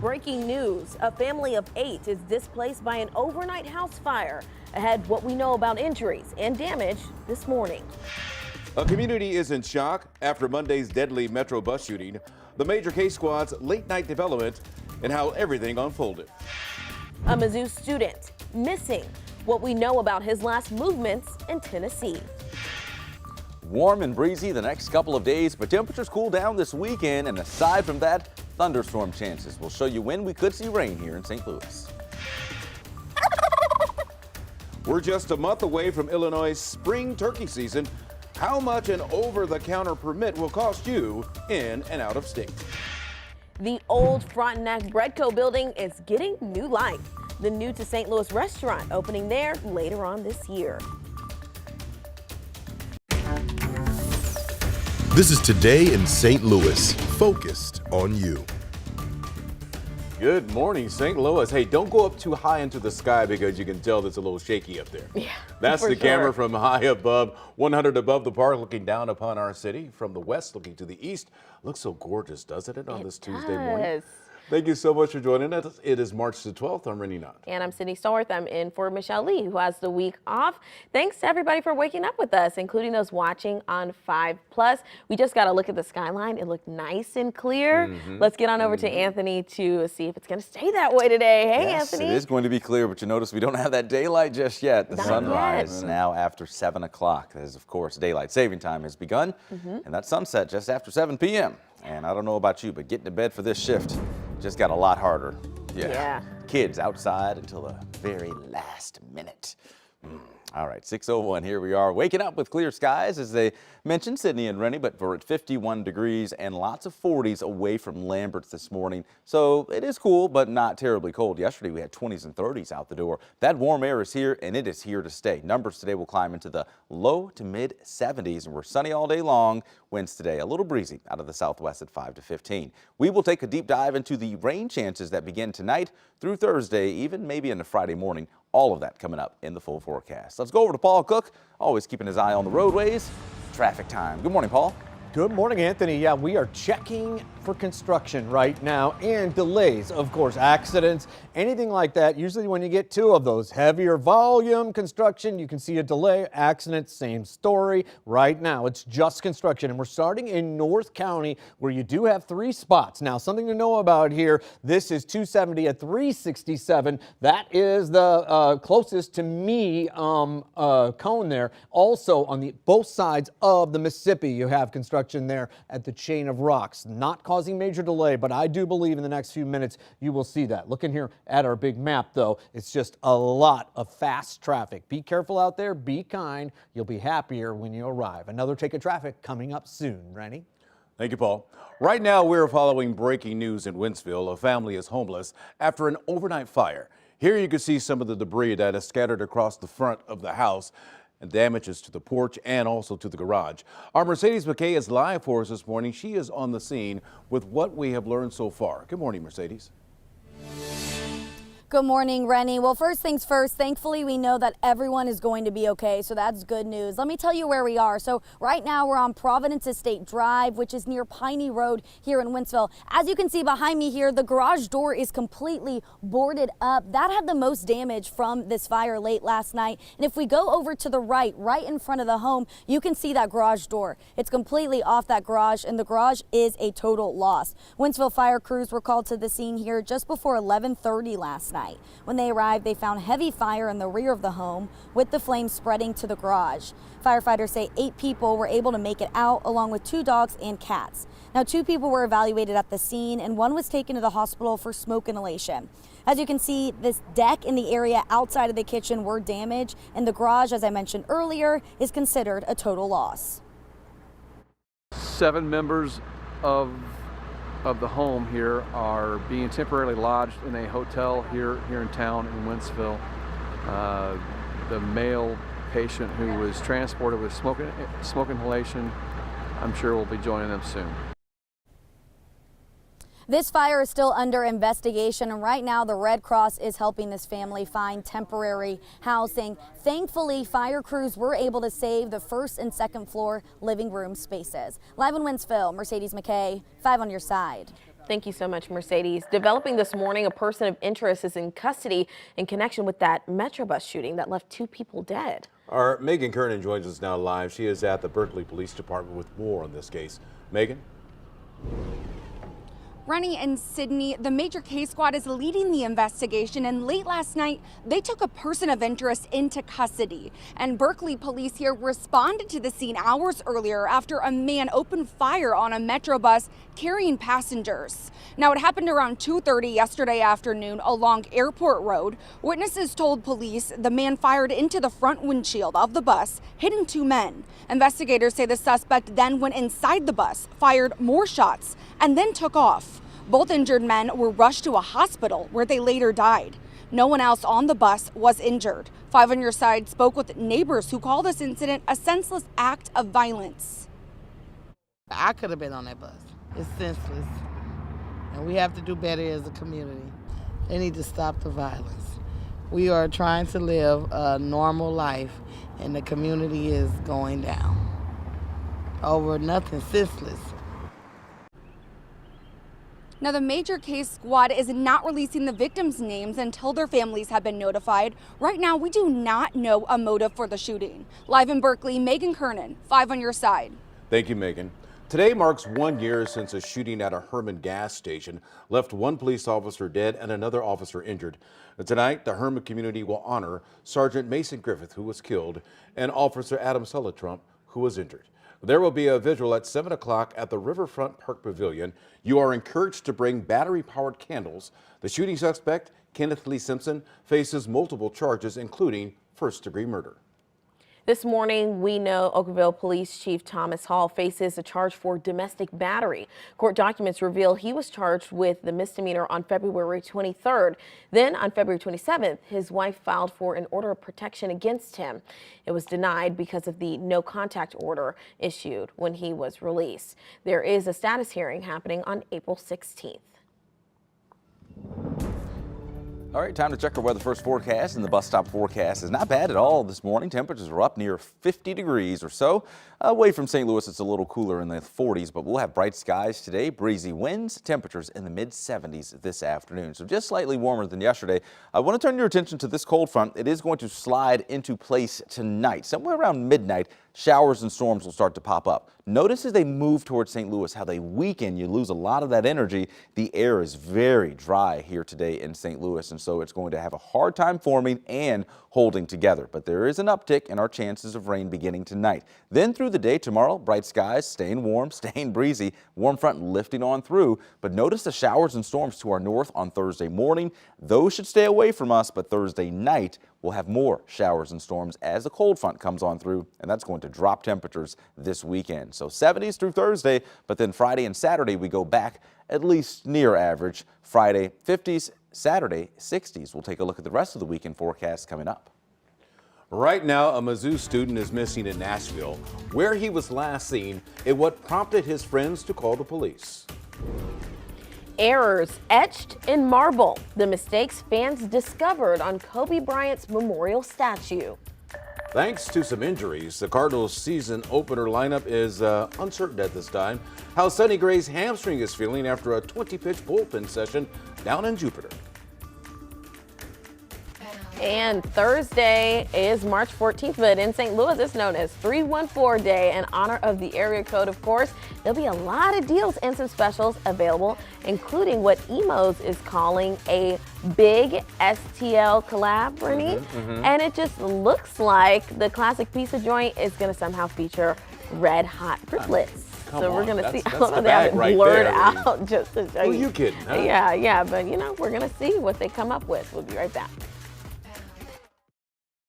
breaking news. A family of 8 is displaced by an overnight house fire. Ahead, what we know about injuries and damage this morning. A community is in shock after Monday's deadly MetroBus shooting, the major case squad's late-night development, and how everything unfolded. A Mizzou student missing. What we know about his last movements in Tennessee. Warm and breezy the next couple of days, but temperatures cool down this weekend, and aside from that, thunderstorm chances. We'll show you when we could see rain here in St. Louis. We're just a month away from Illinois' spring turkey season. How much an over-the-counter permit will cost you in and out of state? The old Frontenac Breadco building is getting new life. The new to St. Louis restaurant opening there later on this year. This is Today in St. Louis, focused on you. Good morning, St. Louis. Hey, don't go up too high into the sky because you can tell it's a little shaky up there. Yeah, that's the camera from high above, 100 above the park, looking down upon our city. From the west, looking to the east. Looks so gorgeous, doesn't it, on this Tuesday morning? Thank you so much for joining us. It is March the 12th. I'm Rennie Knott. And I'm Sydney Stallworth. I'm in for Michelle Lee, who has the week off. Thanks to everybody for waking up with us, including those watching on 5+. We just got to look at the skyline. It looked nice and clear. Let's get on over to Anthony to see if it's going to stay that way today. Hey, yes, Anthony. It is going to be clear, but you notice we don't have that daylight just yet. The sunrise now after 7 o'clock. As of course, daylight saving time has begun, and that sunset just after 7 p.m. And I don't know about you, but getting to bed for this shift just got a lot harder. Yeah. Kids outside until the very last minute. All right, 6:01, here we are, waking up with clear skies, as they mentioned, Sydney and Rennie, but we're at 51 degrees and lots of 40s away from Lambert this morning. So it is cool, but not terribly cold. Yesterday, we had 20s and 30s out the door. That warm air is here, and it is here to stay. Numbers today will climb into the low to mid 70s, and we're sunny all day long. Winds today a little breezy out of the southwest at 5 to 15. We will take a deep dive into the rain chances that begin tonight through Thursday, even maybe into Friday morning. All of that coming up in the full forecast. Let's go over to Paul Cook, always keeping his eye on the roadways. Traffic time. Good morning, Paul. Good morning, Anthony. Yeah, we are checking for construction right now and delays, of course, accidents, anything like that. Usually when you get 2 of those, heavier volume construction, you can see a delay. Accidents, same story. Right now, it's just construction, and we're starting in North County, where you do have 3 spots. Now, something to know about here, this is 270 at 367. That is the closest to me cone there. Also, on the both sides of the Mississippi, you have construction there at the chain of rocks. Not causing major delay, but I do believe in the next few minutes you will see that. Looking here at our big map, though, it's just a lot of fast traffic. Be careful out there. Be kind. You'll be happier when you arrive. Another ticket traffic coming up soon. Rennie? Thank you, Paul. Right now, we're following breaking news in Wentzville. A family is homeless after an overnight fire. Here you can see some of the debris that is scattered across the front of the house, and damages to the porch and also to the garage. Our Mercedes McKay is live for us this morning. She is on the scene with what we have learned so far. Good morning, Mercedes. Good morning, Rennie. Well, first things first, thankfully we know that everyone is going to be okay, so that's good news. Let me tell you where we are. So right now we're on Providence Estate Drive, which is near Piney Road here in Wentzville. As you can see behind me here, the garage door is completely boarded up. That had the most damage from this fire late last night. And if we go over to the right in front of the home, you can see that garage door. It's completely off that garage, and the garage is a total loss. Wentzville fire crews were called to the scene here just before 11:30 last night. When they arrived, they found heavy fire in the rear of the home, with the flames spreading to the garage. Firefighters say 8 people were able to make it out, along with 2 dogs and cats. Now, 2 people were evaluated at the scene, and 1 was taken to the hospital for smoke inhalation. As you can see, this deck in the area outside of the kitchen were damaged, and the garage, as I mentioned earlier, is considered a total loss. 7 members of the home here are being temporarily lodged in a hotel here in town in Wentzville. The male patient who was transported with smoke inhalation, I'm sure will be joining them soon. This fire is still under investigation, and right now the Red Cross is helping this family find temporary housing. Thankfully, fire crews were able to save the first and second floor living room spaces. Live in Wentzville, Mercedes McKay, 5 on your side. Thank you so much, Mercedes. Developing this morning, a person of interest is in custody in connection with that MetroBus shooting that left 2 people dead. Our Megan Kernan joins us now live. She is at the Berkeley Police Department with more on this case. Megan? Rennie and Sydney, the major case squad is leading the investigation, and late last night, they took a person of interest into custody. And Berkeley police here responded to the scene hours earlier after a man opened fire on a MetroBus carrying passengers. Now, it happened around 2:30 yesterday afternoon along Airport Road. Witnesses told police the man fired into the front windshield of the bus, hitting 2 men. Investigators say the suspect then went inside the bus, fired more shots, and then took off. Both injured men were rushed to a hospital where they later died. No one else on the bus was injured. 5 on your side spoke with neighbors who call this incident a senseless act of violence. I could have been on that bus. It's senseless. And we have to do better as a community. They need to stop the violence. We are trying to live a normal life, and the community is going down over nothing senseless. Now, the major case squad is not releasing the victims' names until their families have been notified. Right now, we do not know a motive for the shooting. Live in Berkeley, Megan Kernan, 5 on your side. Thank you, Megan. Today marks 1 year since a shooting at a Herman gas station left 1 police officer dead and another officer injured. Tonight, the Herman community will honor Sergeant Mason Griffith, who was killed, and Officer Adam Sullatrump, who was injured. There will be a vigil at 7 o'clock at the Riverfront Park Pavilion. You are encouraged to bring battery-powered candles. The shooting suspect, Kenneth Lee Simpson, faces multiple charges, including first-degree murder. This morning, we know Oakville Police Chief Thomas Hall faces a charge for domestic battery. Court documents reveal he was charged with the misdemeanor on February 23rd. Then on February 27th, his wife filed for an order of protection against him. It was denied because of the no contact order issued when he was released. There is a status hearing happening on April 16th. All right, time to check our weather first forecast, and the bus stop forecast is not bad at all this morning. Temperatures are up near 50 degrees or so. Away from St. Louis, it's a little cooler in the 40s, but we'll have bright skies today, breezy winds, temperatures in the mid-70s this afternoon. So just slightly warmer than yesterday. I want to turn your attention to this cold front. It is going to slide into place tonight. Somewhere around midnight, showers and storms will start to pop up. Notice as they move towards St. Louis how they weaken. You lose a lot of that energy. The air is very dry here today in St. Louis, and so it's going to have a hard time forming and holding together. But there is an uptick in our chances of rain beginning tonight. Then through the day tomorrow, bright skies, staying warm, staying breezy, warm front lifting on through. But notice the showers and storms to our north on Thursday morning. Those should stay away from us, but Thursday night we'll have more showers and storms as the cold front comes on through, and that's going to drop temperatures this weekend. So 70s through Thursday, but then Friday and Saturday we go back at least near average. Friday 50s, Saturday 60s. We'll take a look at the rest of the weekend forecast coming up. Right now, a Mizzou student is missing in Nashville, where he was last seen and what prompted his friends to call the police. Errors etched in marble. The mistakes fans discovered on Kobe Bryant's memorial statue. Thanks to some injuries, the Cardinals' season opener lineup is uncertain at this time. How Sonny Gray's hamstring is feeling after a 20-pitch bullpen session down in Jupiter. And Thursday is March 14th, but in St. Louis, it's known as 314 Day in honor of the area code, of course. There'll be a lot of deals and some specials available, including what Emos is calling a big STL collab, Bernie. And it just looks like the classic pizza joint is going to somehow feature red hot triplets. So we're going to see. I don't know, they have it blurred out just to show you. Who are you kidding, huh? Yeah, but you know, we're going to see what they come up with. We'll be right back.